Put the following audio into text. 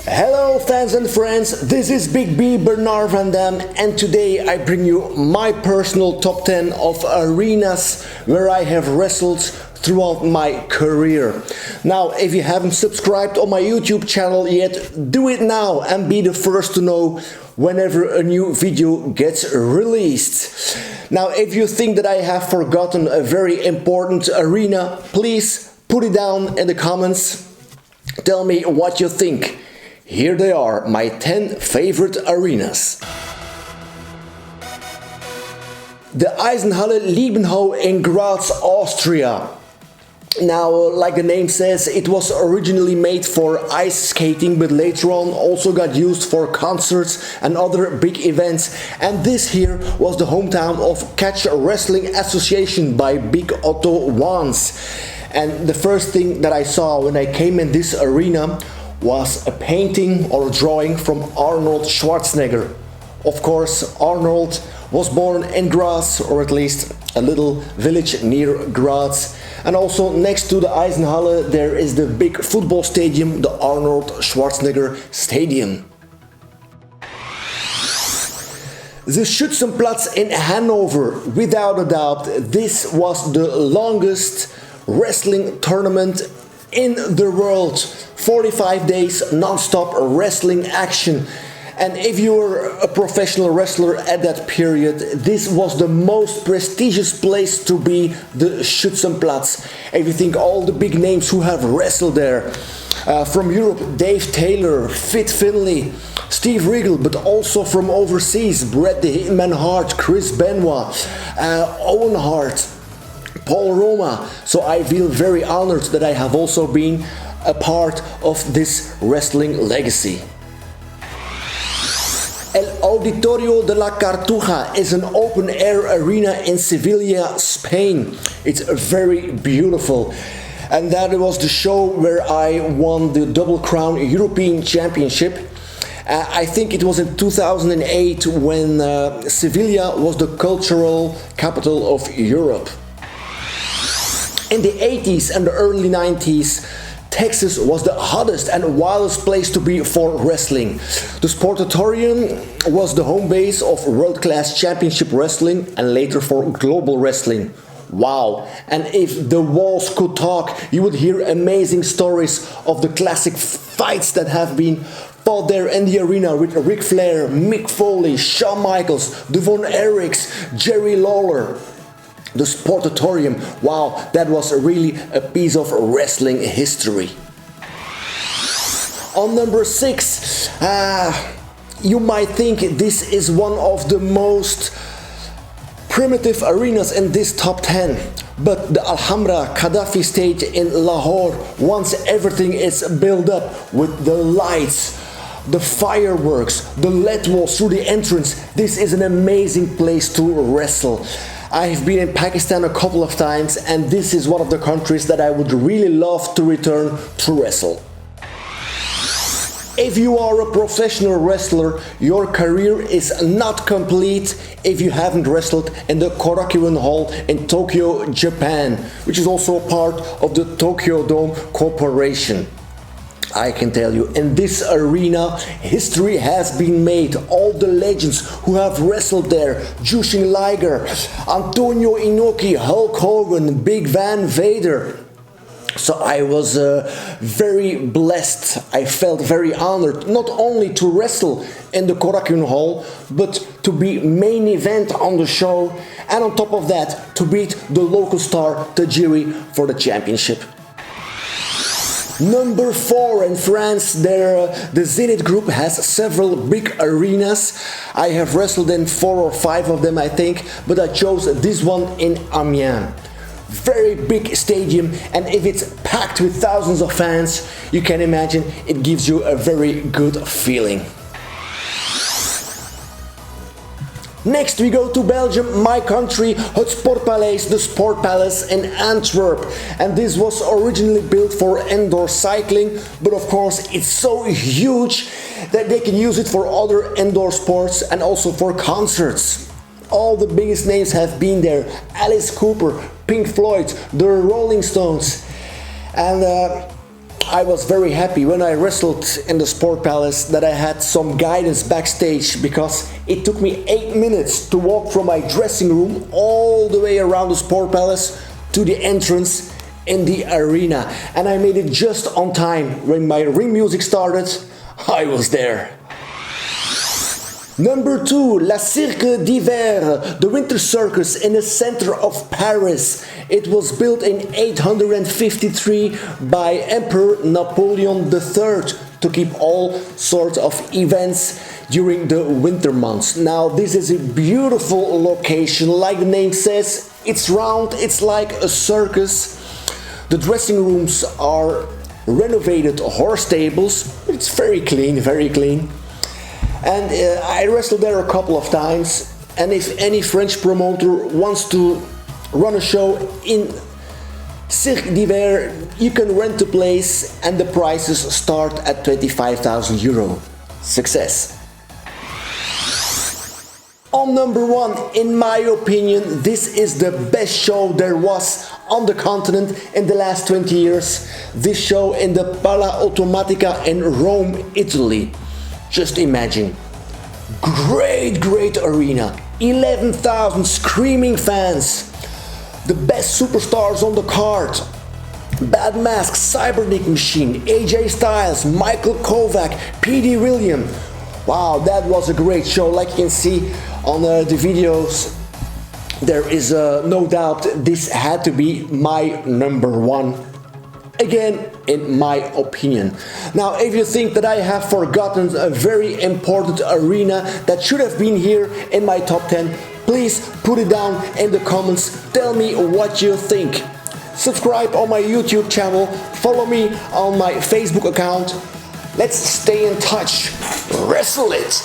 Hello fans and friends, this is Big B Bernard Vandamme, and today I bring you my personal top 10 of arenas where I have wrestled throughout my career. Now, if you haven't subscribed on my YouTube channel yet, do it now and be the first to know whenever a new video gets released. Now, if you think that I have forgotten a very important arena, please put it down in the comments. Tell me what you think. Here they are, my 10 favorite arenas. The Eisenhower Liebenhau in Graz, Austria. Now, like the name says, it was originally made for ice skating, but later on also got used for concerts and other big events. And this here was the hometown of Catch Wrestling Association by Big Otto Wanz. And the first thing that I saw when I came in this arena was a painting or a drawing from Arnold Schwarzenegger. Of course, Arnold was born in Graz, or at least a little village near Graz. And also next to the Eisenhower there is the big football stadium, the Arnold Schwarzenegger Stadium. The Schützenplatz in Hanover, without a doubt, this was the longest wrestling tournament in the world. 45 days non-stop wrestling action. And if you were a professional wrestler at that period, this was the most prestigious place to be, the Schützenplatz. If you think all the big names who have wrestled there, from Europe, Dave Taylor, Fit Finlay, Steve Regal, but also from overseas, Bret the Hitman Hart, Chris Benoit, Owen Hart, Paul Roma. So I feel very honored that I have also been a part of this wrestling legacy. El Auditorio de la Cartuja is an open-air arena in Sevilla, Spain. It's very beautiful. And that was the show where I won the Double Crown European Championship. I think it was in 2008 when Sevilla was the cultural capital of Europe. In the 80s and the early 90s, Texas was the hottest and wildest place to be for wrestling. The Sportatorium was the home base of world-class championship wrestling and later for global wrestling. Wow! And if the walls could talk, you would hear amazing stories of the classic fights that have been fought there in the arena with Ric Flair, Mick Foley, Shawn Michaels, the Von Erichs, Jerry Lawler. The Sportatorium, wow, that was really a piece of wrestling history. On number 6, you might think this is one of the most primitive arenas in this top 10. But the Alhambra Gaddafi stage in Lahore, once everything is built up with the lights, the fireworks, the LED walls through the entrance, this is an amazing place to wrestle. I've been in Pakistan a couple of times, and this is one of the countries that I would really love to return to wrestle. If you are a professional wrestler, your career is not complete if you haven't wrestled in the Korakuen Hall in Tokyo, Japan, which is also part of the Tokyo Dome Corporation. I can tell you, in this arena, history has been made. All the legends who have wrestled there, Jushin Liger, Antonio Inoki, Hulk Hogan, Big Van Vader. So I was very blessed. I felt very honored, not only to wrestle in the Korakuen Hall, but to be main event on the show, and on top of that, to beat the local star Tajiri for the championship. Number 4, in France, the Zenith group has several big arenas. I have wrestled in 4 or 5 of them, I think, but I chose this one in Amiens. Very big stadium, and if it's packed with thousands of fans, you can imagine it gives you a very good feeling. Next we go to Belgium, my country, het Sportpaleis, the Sport Palace in Antwerp. And this was originally built for indoor cycling, but of course it's so huge that they can use it for other indoor sports and also for concerts. All the biggest names have been there: Alice Cooper, Pink Floyd, the Rolling Stones. And I was very happy when I wrestled in the Sport Palace that I had some guidance backstage, because it took me 8 minutes to walk from my dressing room all the way around the Sport Palace to the entrance in the arena, and I made it just on time. When my ring music started, I was there. Number 2, La Cirque d'Hiver, the winter circus in the center of Paris. It was built in 853 by Emperor Napoleon III to keep all sorts of events during the winter months. Now, this is a beautiful location. Like the name says, it's round, it's like a circus. The dressing rooms are renovated horse stables. It's very clean, very clean. And I wrestled there a couple of times, and if any French promoter wants to run a show in Cirque d'Hiver, you can rent the place and the prices start at 25,000 euro. Success! On number 1, in my opinion, this is the best show there was on the continent in the last 20 years. This show in the Pala Automatica in Rome, Italy. Just imagine, great arena, 11,000 screaming fans, the best superstars on the card, Bad Mask, Cybernetic Machine, AJ Styles, Michael Kovac, P.D. William. Wow, that was a great show. Like you can see on the videos, there is no doubt this had to be my number 1. Again, in my opinion. Now, if you think that I have forgotten a very important arena that should have been here in my top 10, please put it down in the comments. Tell me what you think. Subscribe on my YouTube channel. Follow me on my Facebook account. Let's stay in touch. Wrestle it!